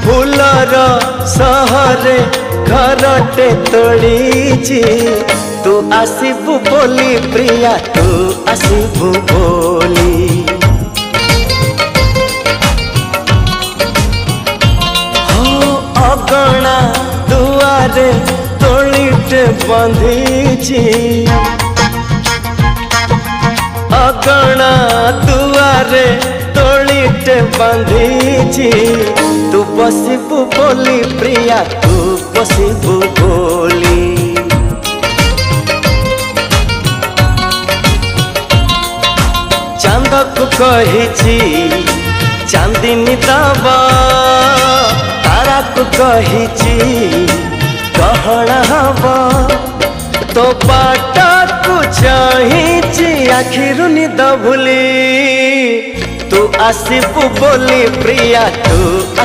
फूलर सहरे घरटे तोड़ी तू आसबू बोली प्रिया तू आसबू बोली हो अगणा दुआरे तोड़ीटे बंधी अगणा दुआरे तोड़ीटे बंधी तू बसबू बोली प्रिया तू बसबू बोली चांद को कही चांदनी दबा तारा को कही कहना हवा तो बाट को चाही आखिर निद भूली तू आसबू बोली प्रिया तू